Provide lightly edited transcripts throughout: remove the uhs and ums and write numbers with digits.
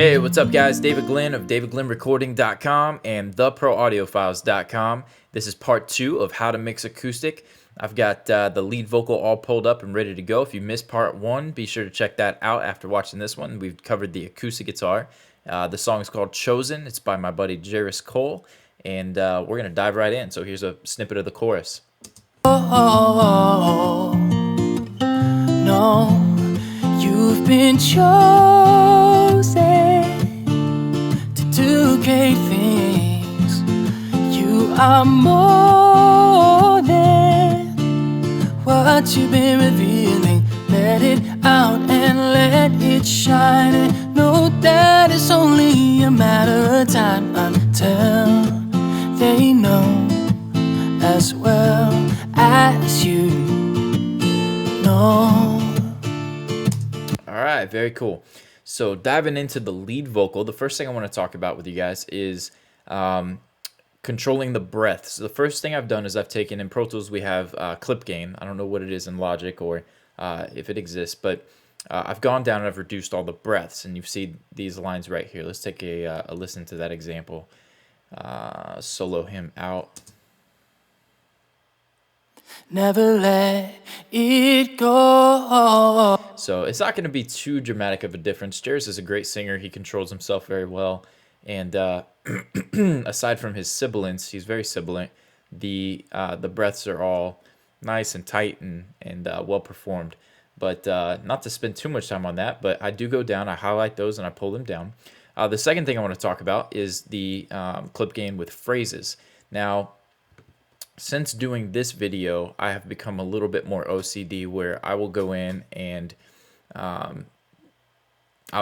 Hey, what's up guys? David Glenn of davidglennrecording.com and theproaudiofiles.com. This is part 2 of how to mix acoustic. I've got the lead vocal all pulled up and ready to go. If you missed part 1, be sure to check that out after watching this one. We've covered the acoustic guitar. The song is called Chosen. It's by my buddy Jaris Cole, and we're going to dive right in. So here's a snippet of the chorus. Oh, no, you've been chosen to do great things. You are more than what you've been revealing. Let it out and let it shine, and know that it's only a matter of time until they know as well as you know. All right, very cool. So diving into the lead vocal, the first thing I want to talk about with you guys is controlling the breath. So the first thing I've done is I've taken, in Pro Tools we have clip gain. I don't know what it is in Logic or if it exists, but I've gone down and I've reduced all the breaths, and you see these lines right here. Let's take a listen to that example. Solo him out. Never let it go. So it's not going to be too dramatic of a difference. Jaris is a great singer. He controls himself very well. And aside from his sibilance, he's very sibilant. The breaths are all nice and tight and well performed. But not to spend too much time on that, but I do go down, I highlight those, and I pull them down. The second thing I want to talk about is the clip gain with phrases. Now, since doing this video, I have become a little bit more OCD, where I will go in and I'll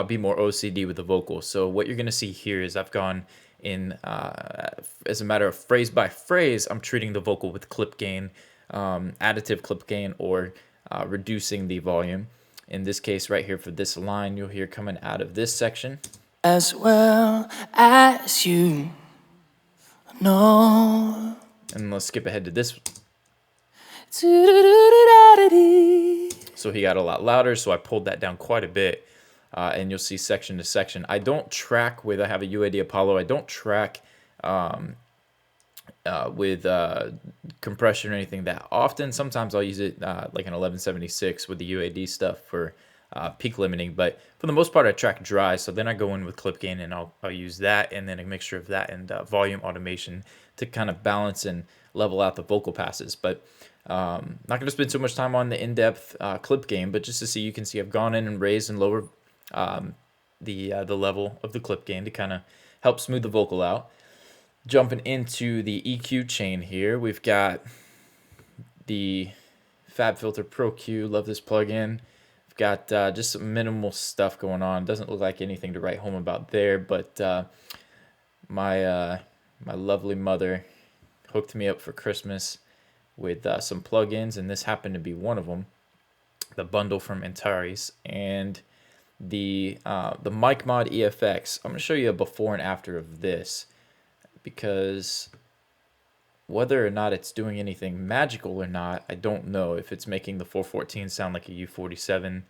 be more OCD with the vocal. So what you're going to see here is I've gone in, as a matter of phrase by phrase, I'm treating the vocal with clip gain, additive clip gain, or reducing the volume. In this case right here for this line, you'll hear coming out of this section. As well as you know. And let's skip ahead to this. So he got a lot louder, so I pulled that down quite a bit. And you'll see section to section. I don't track with, I have a UAD Apollo, I don't track with compression or anything that often. Sometimes I'll use it like an 1176 with the UAD stuff for peak limiting, but for the most part I track dry. So then I go in with clip gain, and I'll use that, and then a mixture of that and volume automation to kind of balance and level out the vocal passes. But not going to spend too much time on the in-depth clip gain, but just to see, you can see I've gone in and raised and lowered the level of the clip gain to kind of help smooth the vocal out. Jumping into the EQ chain here, we've got the FabFilter Pro Q. Love this plugin. I've got just some minimal stuff going on. Doesn't look like anything to write home about there, but my lovely mother hooked me up for Christmas with some plugins, and this happened to be one of them. The bundle from Antares and the Mic Mod EFX. I'm going to show you a before and after of this, because whether or not it's doing anything magical or not, I don't know. If it's making the 414 sound like a U47,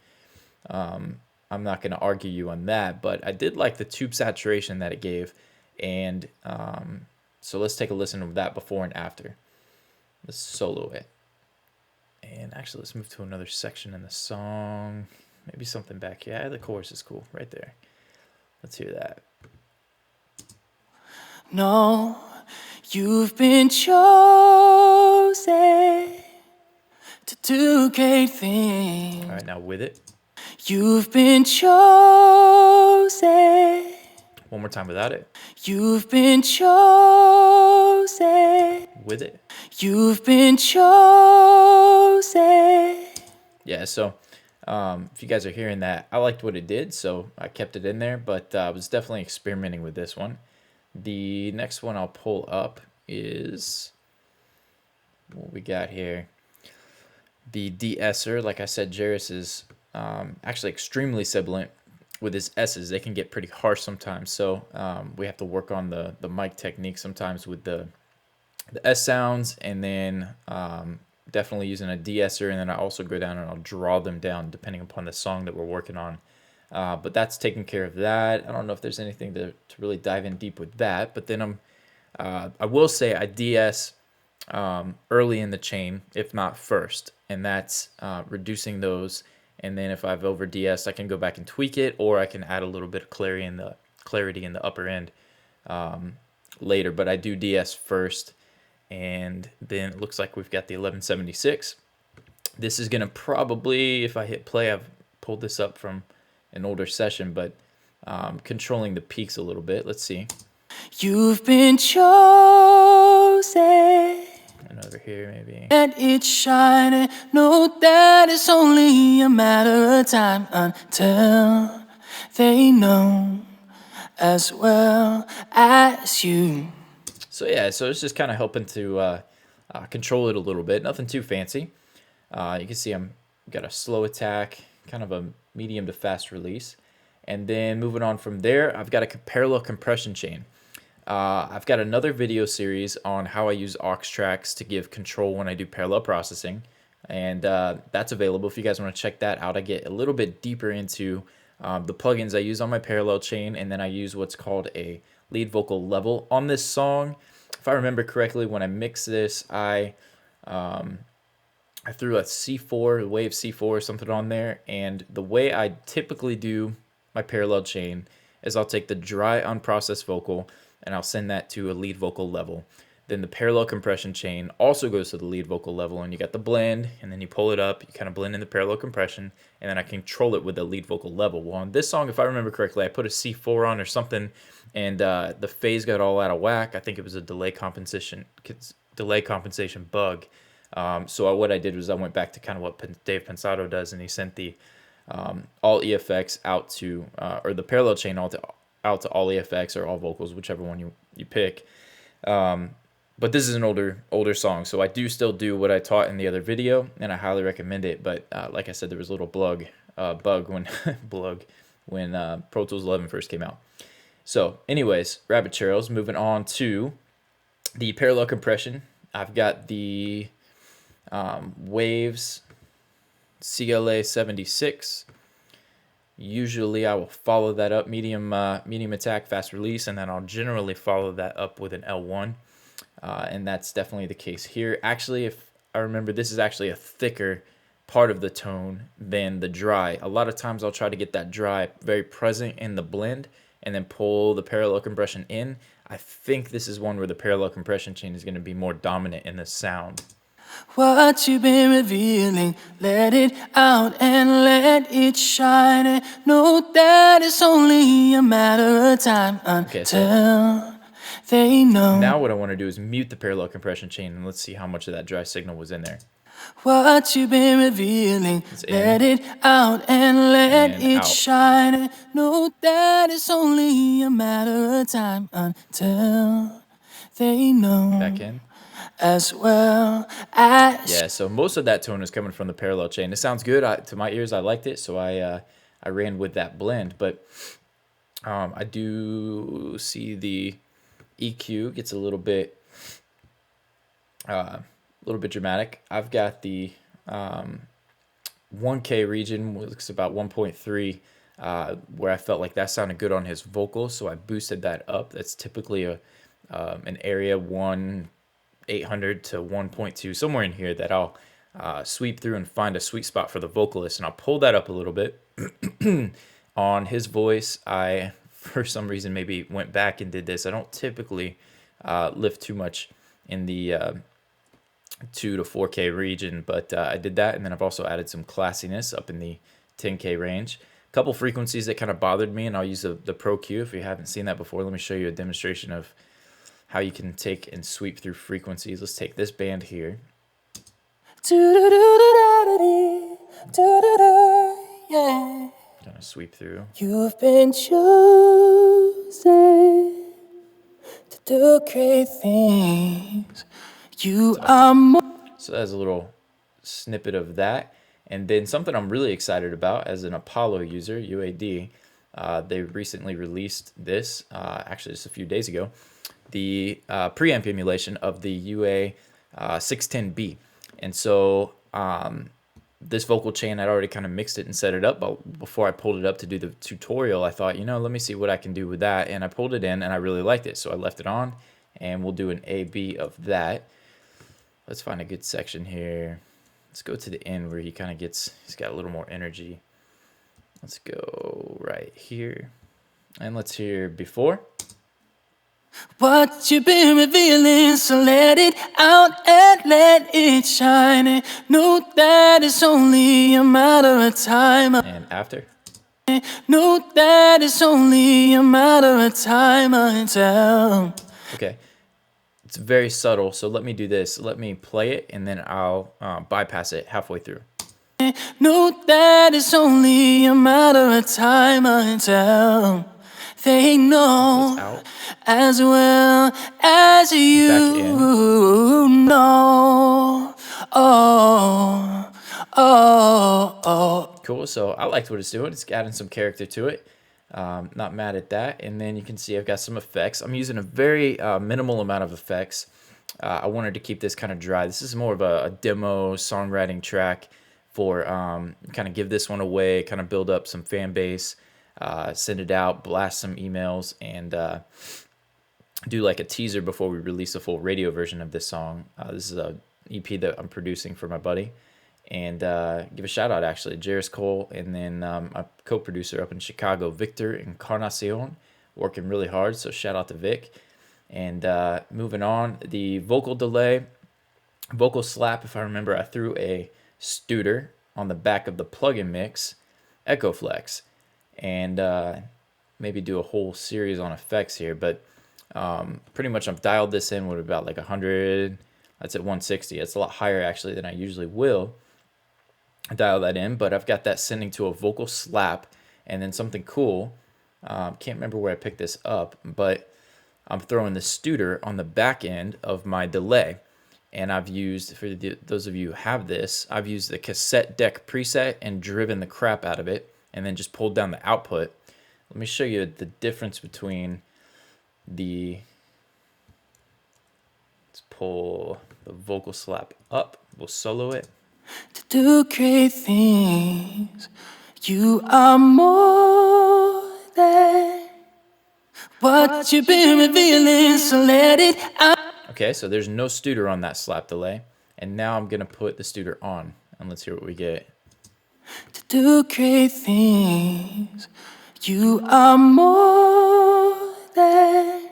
I'm not going to argue you on that, but I did like the tube saturation that it gave. And so let's take a listen of that before and after. Let's solo it. And actually, let's move to another section in the song. Maybe something back here. Yeah, the chorus is cool right there. Let's hear that. No, you've been chosen to do great things. All right, now with it. You've been chosen. One more time without it. You've been chosen. With it. You've been chosen. Yeah, so if you guys are hearing that, I liked what it did, so I kept it in there, but I was definitely experimenting with this one. The next one I'll pull up is what we got here. The De-Esser. Like I said, Jaris is actually extremely sibilant with his S's. They can get pretty harsh sometimes, so we have to work on the mic technique sometimes with the S sounds, and then definitely using a de-esser, and then I also go down and I'll draw them down depending upon the song that we're working on. But that's taking care of that. I don't know if there's anything to really dive in deep with that. But then I will say I de-ess early in the chain, if not first, and that's reducing those. And then if I've over de-essed, I can go back and tweak it, or I can add a little bit of clarity in the upper end later. But I do de-ess first, and then it looks like we've got the 1176. This is gonna probably, if I hit play, I've pulled this up from an older session, but controlling the peaks a little bit. Let's see. You've been chosen. And over here, maybe. And it's shining. Know that it's only a matter of time until they know as well as you. So yeah, so it's just kind of helping to control it a little bit. Nothing too fancy. You can see I'm got a slow attack, kind of a medium to fast release. And then moving on from there, I've got a parallel compression chain. I've got another video series on how I use aux tracks to give control when I do parallel processing. And that's available if you guys want to check that out. I get a little bit deeper into the plugins I use on my parallel chain, and then I use what's called a lead vocal level on this song. If I remember correctly, when I mixed this, I threw a C4, a wave C4 or something on there, and the way I typically do my parallel chain is I'll take the dry unprocessed vocal and I'll send that to a lead vocal level. Then the parallel compression chain also goes to the lead vocal level, and you got the blend, and then you pull it up, you kind of blend in the parallel compression, and then I control it with the lead vocal level. Well, on this song, if I remember correctly, I put a C4 on or something, and the phase got all out of whack. I think it was a delay compensation bug. So what I did was I went back to kind of what Dave Pensado does, and he sent the all EFX out to, or the parallel chain out to all EFX or all vocals, whichever one you pick. But this is an older song, so I do still do what I taught in the other video, and I highly recommend it. But like I said, there was a little bug when when Pro Tools 11 first came out. So anyways, rabbit trails, moving on to the parallel compression. I've got the Waves CLA 76. Usually I will follow that up medium attack, fast release, and then I'll generally follow that up with an L1. And that's definitely the case here. Actually, if I remember, this is actually a thicker part of the tone than the dry. A lot of times I'll try to get that dry very present in the blend and then pull the parallel compression in. I think this is one where the parallel compression chain is going to be more dominant in the sound. What you've been revealing, let it out and let it shine. And know that it's only a matter of time until they know. Now what I want to do is mute the parallel compression chain, and let's see how much of that dry signal was in there. What you've been revealing, let it out and let it shine. And know that it's only a matter of time until they know. Back in. As well as... Yeah, so most of that tone is coming from the parallel chain. It sounds good. To my ears, I liked it, so I ran with that blend. But I do see the EQ gets a little bit dramatic. I've got the 1K region, looks about 1.3, where I felt like that sounded good on his vocals, so I boosted that up. That's typically an area 800 to 1.2, somewhere in here, that I'll sweep through and find a sweet spot for the vocalist, and I'll pull that up a little bit. On his voice, I, for some reason, maybe went back and did this. I don't typically lift too much in the 2 to 4K region, but I did that, and then I've also added some classiness up in the 10K range. A couple frequencies that kind of bothered me, and I'll use the Pro Q. If you haven't seen that before, let me show you a demonstration of how you can take and sweep through frequencies. Let's take this band here. Yeah. Kind of sweep through. You've been chosen to do great things. You are more. So that's a little snippet of that. And then something I'm really excited about as an Apollo user, UAD, they recently released this, actually just a few days ago, the preamp emulation of the UA 610B. And so this vocal chain, I'd already kind of mixed it and set it up, but before I pulled it up to do the tutorial, I thought, let me see what I can do with that, and I pulled it in, and I really liked it, so I left it on, and we'll do an A-B of that. Let's find a good section here. Let's go to the end where he's got a little more energy. Let's go right here, and let's hear before. What you've been revealing, so let it out and let it shine. Know that it's only a matter of time. And after. Know that it's only a matter of time until. Okay, it's very subtle, so let me do this. Let me play it, and then I'll bypass it halfway through. Know that it's only a matter of time until they know as well as you know. Cool, so I liked what it's doing. It's adding some character to it. Not mad at that. And then you can see I've got some effects. I'm using a very minimal amount of effects. I wanted to keep this kind of dry. This is more of a demo songwriting track for kind of give this one away, kind of build up some fan base. Send it out, blast some emails, and do like a teaser before we release a full radio version of this song. This is a EP that I'm producing for my buddy, and give a shout out actually, Jaris Cole, and then a co-producer up in Chicago, Victor Encarnacion, working really hard. So shout out to Vic. And moving on, the vocal delay, vocal slap. If I remember, I threw a Studer on the back of the plugin mix, Echoflex. And maybe do a whole series on effects here, but pretty much I've dialed this in with about like 100. That's at 160. It's a lot higher actually than I usually will dial that in, but I've got that sending to a vocal slap, and then something cool. Can't remember where I picked this up, but I'm throwing the Studer on the back end of my delay. And I've used, for those of you who have this, I've used the cassette deck preset and driven the crap out of it, and then just pulled down the output. Let me show you the difference between let's pull the vocal slap up. We'll solo it. To do great things, you are more than what you've been revealing, so let it out. Okay, so there's no Studer on that slap delay, and now I'm gonna put the Studer on, and let's hear what we get. To do great things, you are more than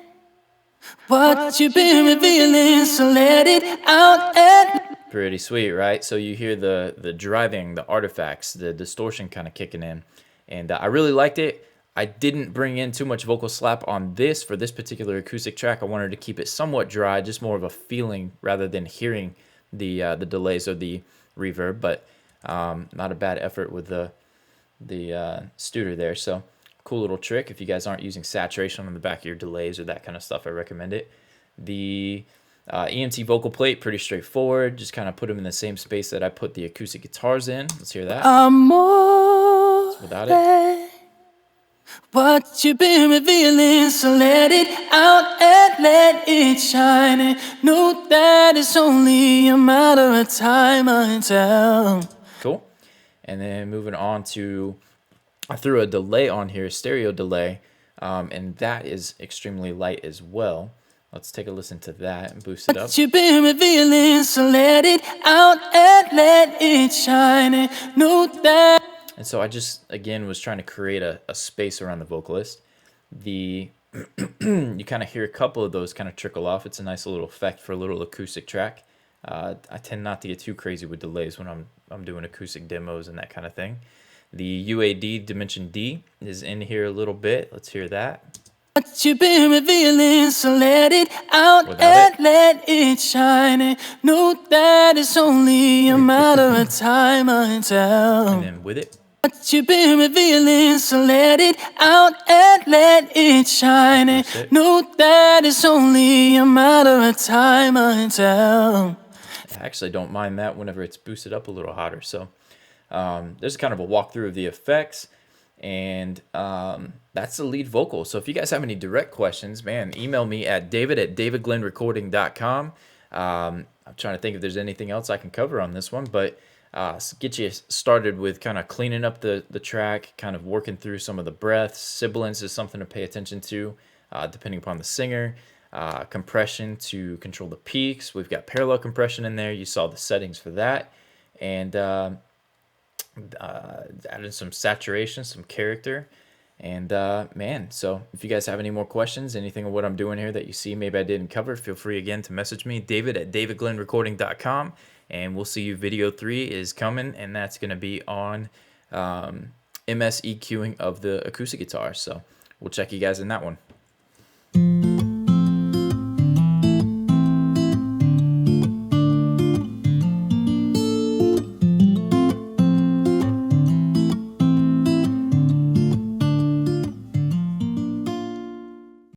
what you've been revealing, so let it out and. Pretty sweet, right? So you hear the driving, the artifacts, the distortion kind of kicking in, and I really liked it. I didn't bring in too much vocal slap on this for this particular acoustic track. I wanted to keep it somewhat dry, just more of a feeling rather than hearing the delays or the reverb, but not a bad effort with the Studer there. So cool little trick. If you guys aren't using saturation on the back of your delays or that kind of stuff, I recommend it. The EMT vocal plate, pretty straightforward. Just kind of put them in the same space that I put the acoustic guitars in. Let's hear that. Without it. What you've been revealing, so let it out and let it shine. Know that it's only a matter of time until. Cool. And then moving on to, I threw a delay on here, stereo delay, and that is extremely light as well. Let's take a listen to that and boost it up. What you've been revealing, so let it out and let it shine. Know that. And so I just, again, was trying to create a space around the vocalist. You kind of hear a couple of those kind of trickle off. It's a nice little effect for a little acoustic track. I tend not to get too crazy with delays when I'm doing acoustic demos and that kind of thing. The UAD Dimension D is in here a little bit. Let's hear that. What you've been revealing, so let it out and let it shine. Know that it's only a matter of time until. And then with it. What you've been revealing, so let it out and let it shine. Know that it's only a matter of time until. I actually don't mind that whenever it's boosted up a little hotter. So there's kind of a walkthrough of the effects, and that's the lead vocal. So if you guys have any direct questions, man, email me at david@davidglennrecording.com. I'm trying to think if there's anything else I can cover on this one, but get you started with kind of cleaning up the track, kind of working through some of the breaths. Sibilance is something to pay attention to, depending upon the singer. Compression to control the peaks. We've got parallel compression in there. You saw the settings for that. And added some saturation, some character. And man, so if you guys have any more questions, anything of what I'm doing here that you see maybe I didn't cover, feel free again to message me, david@davidglennrecording.com. And we'll see you. Video 3 is coming, and that's going to be on MS EQing of the acoustic guitar. So we'll check you guys in that one.